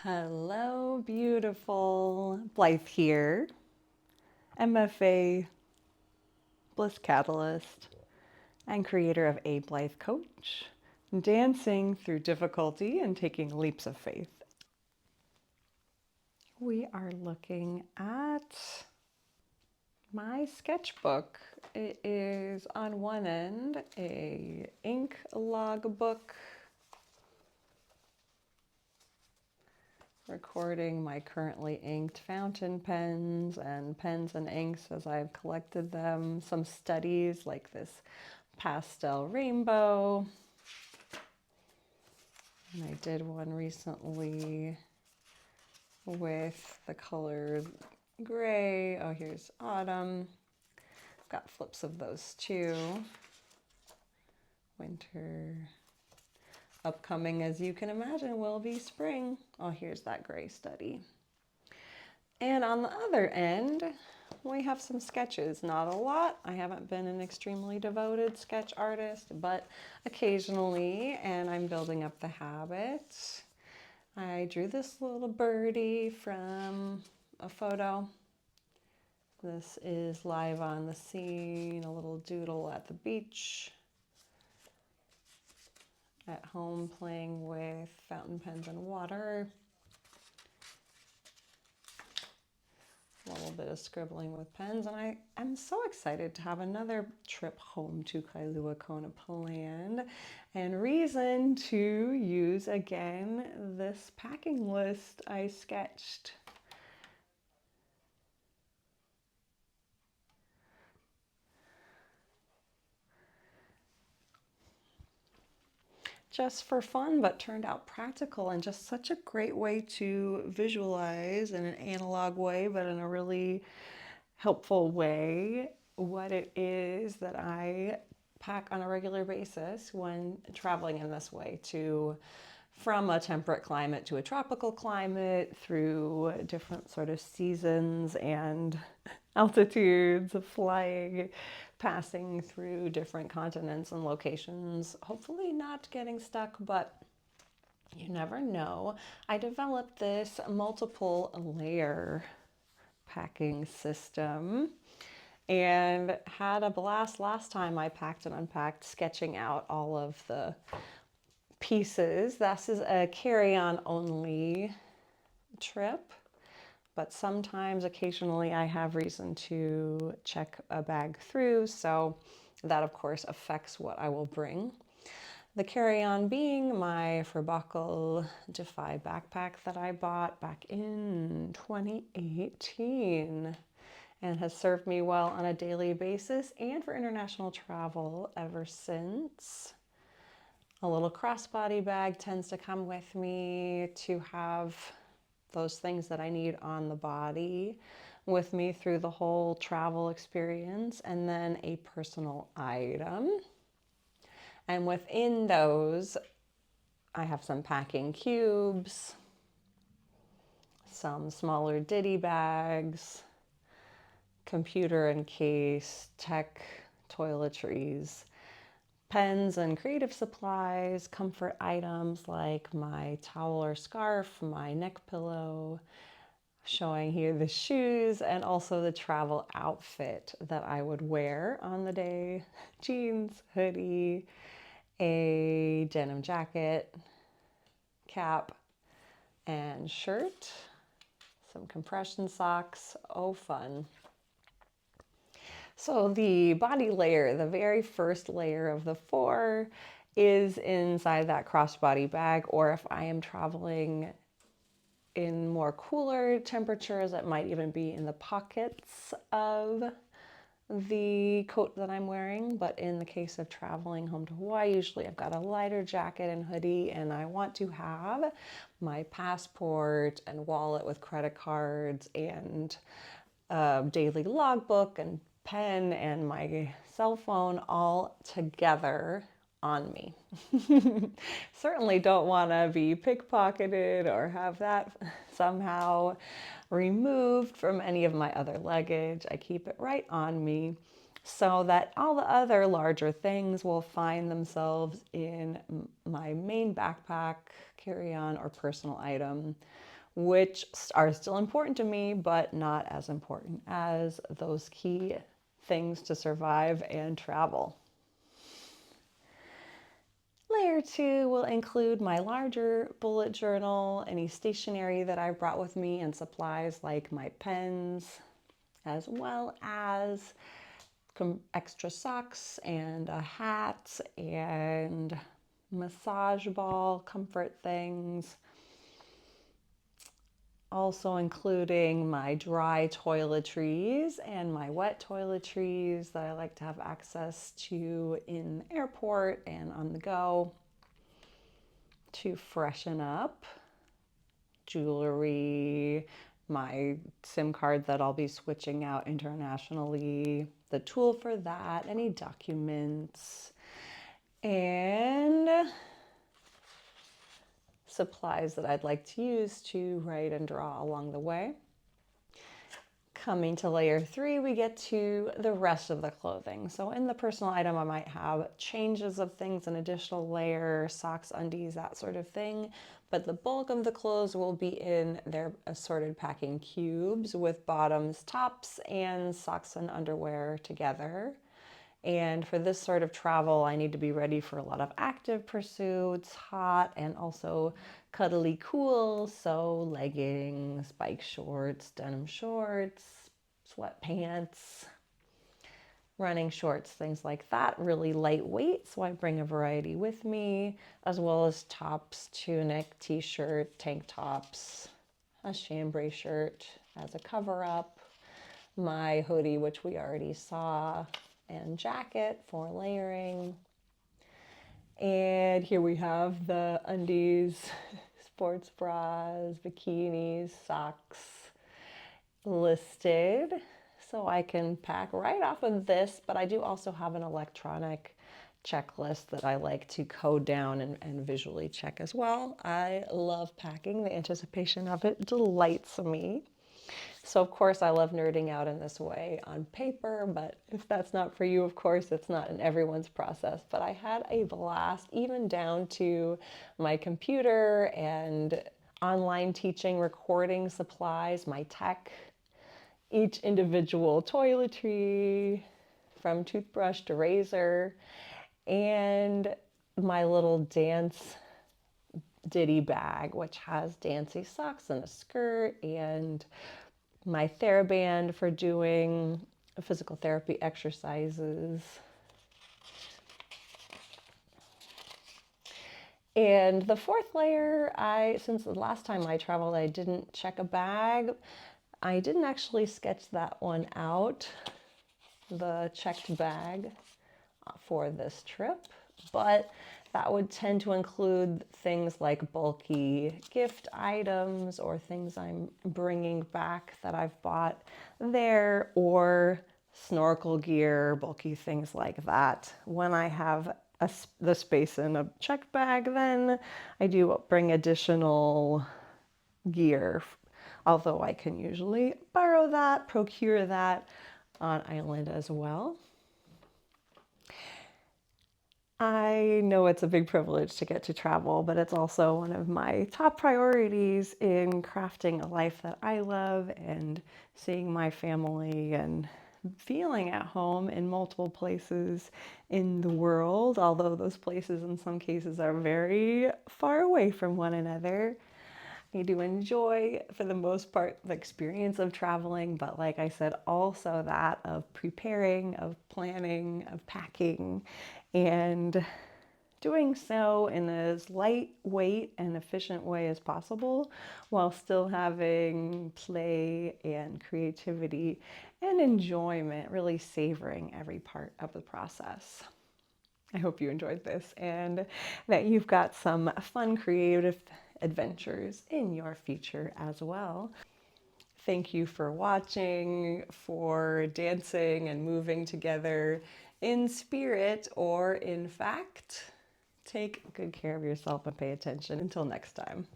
Hello, beautiful. Blythe here, MFA Bliss Catalyst and creator of A Blythe Coach, dancing through difficulty and taking leaps of faith. We are looking at my sketchbook. It is on one end a ink log book recording my currently inked fountain pens and inks as I've collected them. Some studies like this pastel rainbow. And I did one recently with the colors gray. Oh, here's autumn. I've got flips of those too. Winter. Upcoming, as you can imagine, will be spring. Oh, here's that gray study. And on the other end, we have some sketches. Not a lot. I haven't been an extremely devoted sketch artist, but occasionally, and I'm building up the habit. I drew this little birdie from a photo. This is live on the scene, a little doodle at the beach. At home playing with fountain pens and water. A little bit of scribbling with pens, and I'm so excited to have another trip home to Kailua-Kona planned, and reason to use again this packing list I sketched. Just for fun, but turned out practical and just such a great way to visualize in an analog way, but in a really helpful way, what it is that I pack on a regular basis when traveling in this way from a temperate climate to a tropical climate, through different sort of seasons and altitudes of flying, passing through different continents and locations, hopefully not getting stuck, but you never know. I developed this multiple layer packing system and had a blast last time I packed and unpacked, sketching out all of the pieces. This is a carry-on only trip, but sometimes, occasionally, I have reason to check a bag through, so that of course affects what I will bring. The carry-on being my Furbakal Defy backpack that I bought back in 2018 and has served me well on a daily basis and for international travel ever since. A little crossbody bag tends to come with me to have those things that I need on the body with me through the whole travel experience, and then a personal item. And within those, I have some packing cubes, some smaller ditty bags, computer and case, tech, toiletries, pens and creative supplies, comfort items like my towel or scarf, my neck pillow, showing here the shoes, and also the travel outfit that I would wear on the day. Jeans, hoodie, a denim jacket, cap, and shirt, some compression socks. Oh, fun. So the body layer, the very first layer of the four, is inside that crossbody bag, or if I am traveling in more cooler temperatures, it might even be in the pockets of the coat that I'm wearing. But in the case of traveling home to Hawaii, usually I've got a lighter jacket and hoodie, and I want to have my passport and wallet with credit cards and daily logbook and pen and my cell phone all together on me. Certainly don't want to be pickpocketed or have that somehow removed from any of my other luggage. I keep it right on me so that all the other larger things will find themselves in my main backpack, carry-on, or personal item, which are still important to me, but not as important as those key things to survive and travel. Layer 2 will include my larger bullet journal, any stationery that I brought with me, and supplies like my pens, as well as extra socks and a hat and massage ball, comfort things. Also including my dry toiletries and my wet toiletries that I like to have access to in the airport and on the go to freshen up. Jewelry, my SIM card that I'll be switching out internationally, the tool for that, any documents, and supplies that I'd like to use to write and draw along the way. Coming to layer 3, we get to the rest of the clothing. So in the personal item, I might have changes of things, an additional layer, socks, undies, that sort of thing. But the bulk of the clothes will be in their assorted packing cubes with bottoms, tops, and socks and underwear together. And for this sort of travel, I need to be ready for a lot of active pursuits, hot and also cuddly cool. So leggings, bike shorts, denim shorts, sweatpants, running shorts, things like that. Really lightweight, so I bring a variety with me, as well as tops, tunic, t-shirt, tank tops, a chambray shirt as a cover-up, my hoodie, which we already saw, and jacket for layering. And here we have the undies, sports bras, bikinis, socks listed. So I can pack right off of this, but I do also have an electronic checklist that I like to code down and visually check as well. I love packing. The anticipation of it delights me. So of course I love nerding out in this way on paper, but if that's not for you, of course, it's not in everyone's process. But I had a blast, even down to my computer and online teaching, recording supplies, my tech, each individual toiletry, from toothbrush to razor, and my little dance ditty bag, which has dancy socks and a skirt, and my TheraBand for doing physical therapy exercises. And the fourth layer, since the last time I traveled, I didn't check a bag. I didn't actually sketch that one out, the checked bag for this trip, but that would tend to include things like bulky gift items or things I'm bringing back that I've bought there, or snorkel gear, bulky things like that. When I have the space in a checked bag, then I do bring additional gear, although I can usually borrow that, procure that on island as well. I know it's a big privilege to get to travel, but it's also one of my top priorities in crafting a life that I love and seeing my family and feeling at home in multiple places in the world, although those places in some cases are very far away from one another. I do enjoy, for the most part, the experience of traveling, but like I said, also that of preparing, of planning, of packing, and doing so in as lightweight and efficient way as possible, while still having play and creativity and enjoyment, really savoring every part of the process. I hope you enjoyed this and that you've got some fun, creative adventures in your future as well. Thank you for watching, for dancing and moving together in spirit or in fact. Take good care of yourself and pay attention. Until next time.